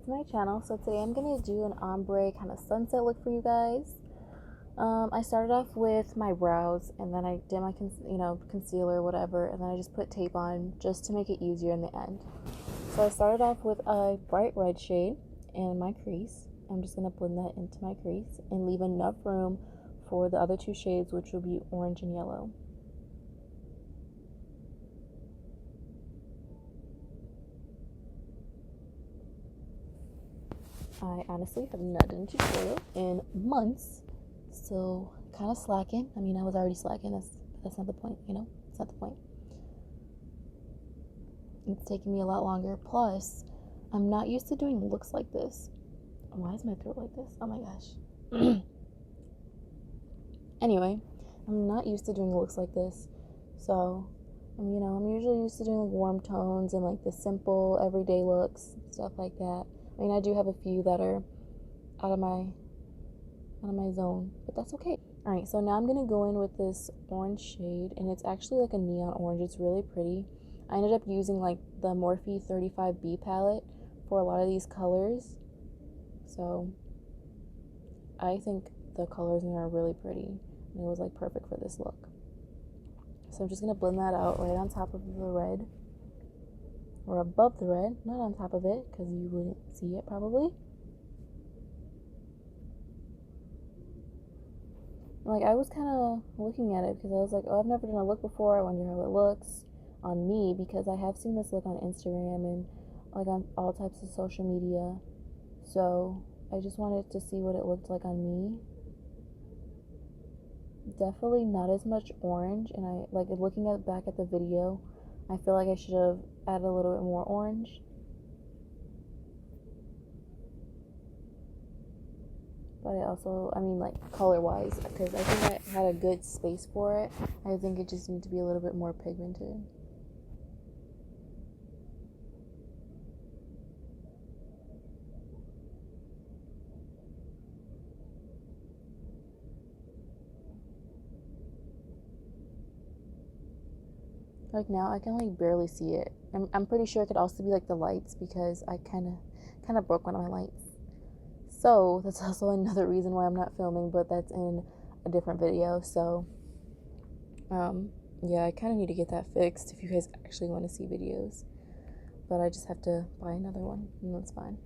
to my channel. So today I'm going to do an ombre kind of sunset look for you guys. I started off with my brows, and then I did my concealer, whatever, and then I just put tape on just to make it easier in the end. So I started off with a bright red shade in my crease. I'm just going to blend that into my crease and leave enough room for the other two shades, which will be orange and yellow. I honestly have not done a tutorial in months, so kind of slacking. I mean, I was already slacking. That's not the point, It's not the point. It's taking me a lot longer. Plus, I'm not used to doing looks like this. Why is my throat like this? Oh my gosh. Anyway, I'm not used to doing looks like this, so I'm usually used to doing like warm tones and like the simple everyday looks, stuff like that. I mean, I do have a few that are out of my zone, but that's okay. All right, so now I'm gonna go in with this orange shade, and it's actually like a neon orange. It's really pretty. I ended up using like the Morphe 35B palette for a lot of these colors, so I think the colors in there are really pretty, and it was like perfect for this look. So I'm just gonna blend that out right on top of the red, or above the red, not on top of it, because you wouldn't see it probably. Like, I was kind of looking at it because I was like, oh, I've never done a look before. I wonder how it looks on me, because I have seen this look on Instagram and like on all types of social media. So I just wanted to see what it looked like on me. Definitely not as much orange, and I like looking back at the video, I feel like I should have added a little bit more orange. But I also, like color wise, because I think I had a good space for it. I think it just needs to be a little bit more pigmented. Like now I can like barely see it. I'm pretty sure it could also be like the lights, because I kind of broke one of my lights. So that's also another reason why I'm not filming, but that's in a different video. So yeah, I kind of need to get that fixed if you guys actually want to see videos. But I just have to buy another one, and that's fine.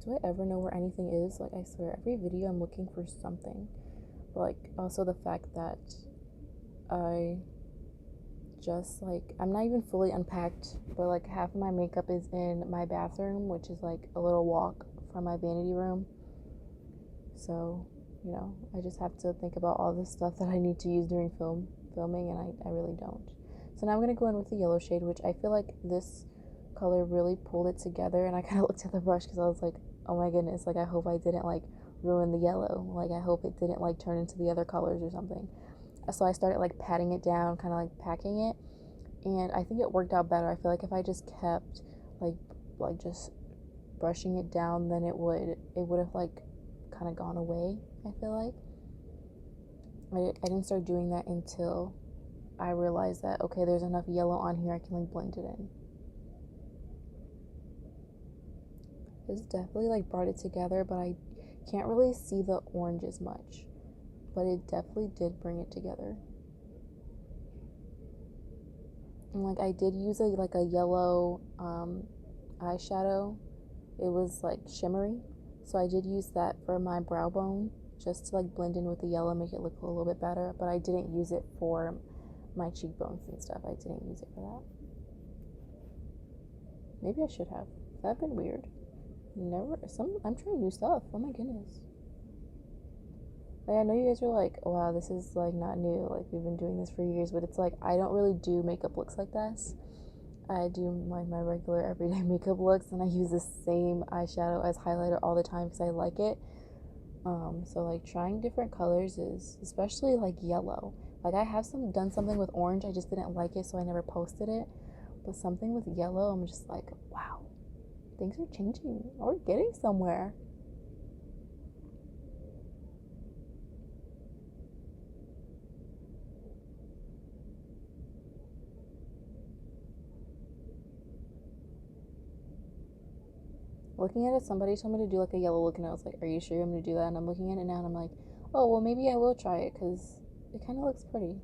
Do I ever know where anything is? Like, I swear, every video I'm looking for something. But like, also the fact that I just like, I'm not even fully unpacked, but like half of my makeup is in my bathroom, which is like a little walk from my vanity room. So I just have to think about all the stuff that I need to use during filming, and I really don't. So now I'm gonna go in with the yellow shade, which I feel like this color really pulled it together. And I kind of looked at the brush because I was like, oh my goodness, like I hope I didn't like ruin the yellow. Like I hope it didn't like turn into the other colors or something. So I started like patting it down, kind of like packing it, and I think it worked out better. I feel like if I just kept like just brushing it down, then it would have like kind of gone away. I feel like I didn't start doing that until I realized that, okay, there's enough yellow on here, I can like blend it in. This definitely like brought it together, but I can't really see the orange as much, but it definitely did bring it together. And like I did use like a yellow eyeshadow. It was like shimmery, so I did use that for my brow bone, just to like blend in with the yellow, make it look a little bit better. But I didn't use it for my cheekbones and stuff. I didn't use it for that. Maybe I should have. That'd been weird. I'm trying new stuff. Oh my goodness. Like, I know you guys are like, wow, this is like not new, like we've been doing this for years, but it's like I don't really do makeup looks like this. I do my regular everyday makeup looks, and I use the same eyeshadow as highlighter all the time because I like it. So like trying different colors is, especially like yellow. Like I have done something with orange, I just didn't like it, so I never posted it. But something with yellow, I'm just like, wow, things are changing. We're getting somewhere. Looking at it, somebody told me to do like a yellow look, and I was like, are you sure I'm going to do that? And I'm looking at it now, and I'm like, oh, well, maybe I will try it, because it kind of looks pretty.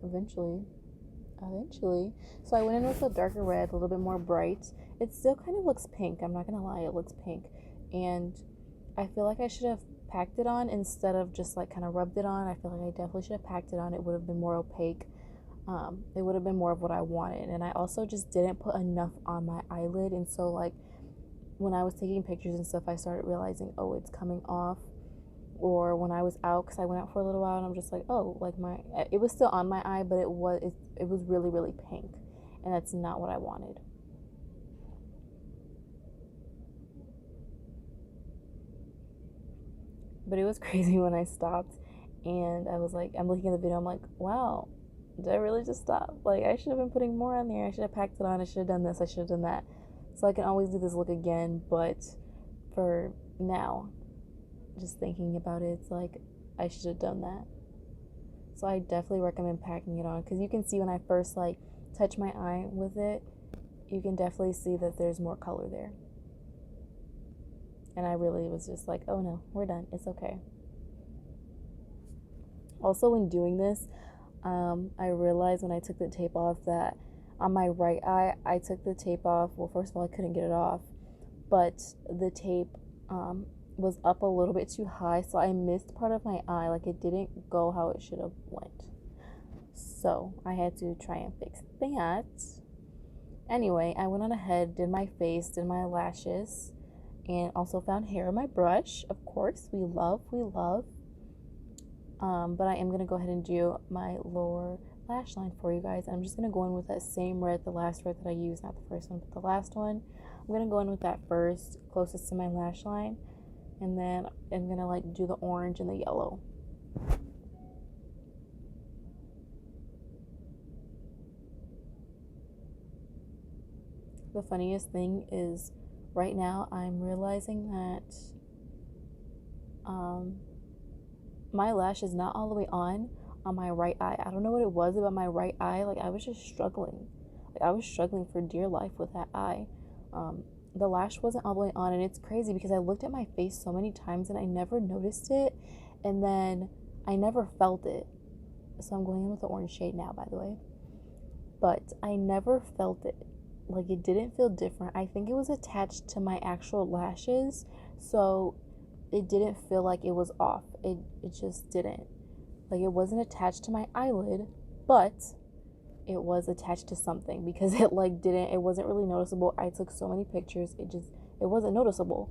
Eventually. So I went in with a darker red, a little bit more bright. It still kind of looks pink. I'm not going to lie, it looks pink. And I feel like I should have packed it on instead of just like kind of rubbed it on. I feel like I definitely should have packed it on. It would have been more opaque. It would have been more of what I wanted. And I also just didn't put enough on my eyelid. And so like when I was taking pictures and stuff, I started realizing, oh, it's coming off. Or when I was out, because I went out for a little while, and I'm just like, oh, like it was still on my eye, but it was really, really pink. And that's not what I wanted. But it was crazy when I stopped, and I was like, I'm looking at the video, I'm like, wow, did I really just stop? Like, I should have been putting more on there. I should have packed it on. I should have done this. I should have done that. So I can always do this look again. But for now, just thinking about it, it's like I should have done that. So I definitely recommend packing it on, because you can see when I first like touch my eye with it, you can definitely see that there's more color there. And I really was just like, oh no, we're done. It's okay. Also, when doing this, I realized when I took the tape off that on my right eye, I took the tape off. Well, first of all, I couldn't get it off, but the tape was up a little bit too high, so I missed part of my eye. Like, it didn't go how it should have went. So I had to try and fix that. Anyway, I went on ahead, did my face, did my lashes, and also found hair in my brush. Of course, we love. But I am going to go ahead and do my lower lash line for you guys. And I'm just going to go in with that same red, the last red that I used, not the first one, but the last one. I'm going to go in with that first, closest to my lash line. And then I'm going to like do the orange and the yellow. The funniest thing is right now I'm realizing that my lash is not all the way on my right eye. I don't know what it was about my right eye. Like, I was just struggling. Like, I was struggling for dear life with that eye. The lash wasn't all the way on, and it's crazy because I looked at my face so many times and I never noticed it, and then I never felt it. So I'm going in with the orange shade now, by the way. But I never felt it. Like, it didn't feel different. I think it was attached to my actual lashes, so it didn't feel like it was off. It just didn't. Like, it wasn't attached to my eyelid, but it was attached to something, because it wasn't really noticeable. I took so many pictures, it wasn't noticeable.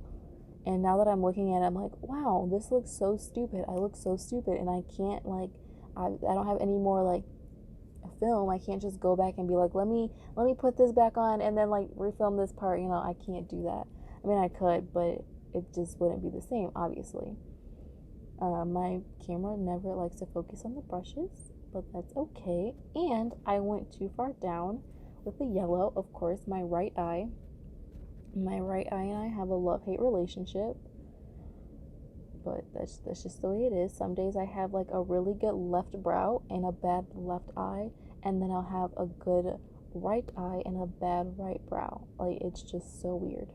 And now that I'm looking at it, I'm like, wow, this looks so stupid. I look so stupid, and I can't, like, I don't have any more, like, film. I can't just go back and be like, let me put this back on and then like refilm this part. I can't do that. I mean, I could, but it just wouldn't be the same, obviously. My camera never likes to focus on the brushes, but that's okay. And I went too far down with the yellow. Of course, my right eye and I have a love-hate relationship, but that's just the way it is. Some days I have like a really good left brow and a bad left eye, and then I'll have a good right eye and a bad right brow. Like, it's just so weird.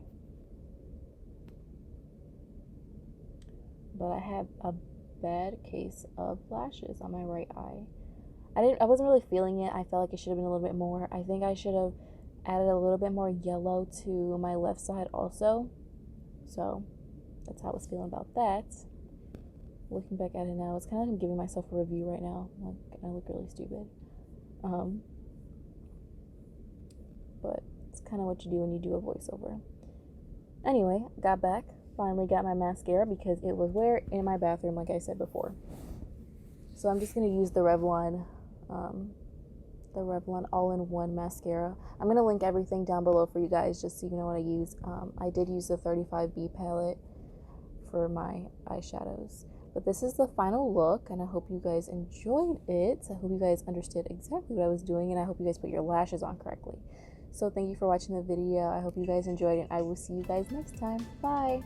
But I have a bad case of lashes on my right eye. I wasn't really feeling it. I felt like it should have been a little bit more. I think I should have added a little bit more yellow to my left side also. So that's how I was feeling about that. Looking back at it now, it's kind of like I'm giving myself a review right now. Like, I look really stupid. But it's kind of what you do when you do a voiceover. Anyway, got back. Finally got my mascara because it was where? In my bathroom, like I said before. So I'm just going to use the Revlon all-in-one mascara. I'm going to link everything down below for you guys just so you know what I use. I did use the 35B palette for my eyeshadows. But this is the final look, and I hope you guys enjoyed it. I hope you guys understood exactly what I was doing, and I hope you guys put your lashes on correctly. So thank you for watching the video. I hope you guys enjoyed it. I will see you guys next time. Bye!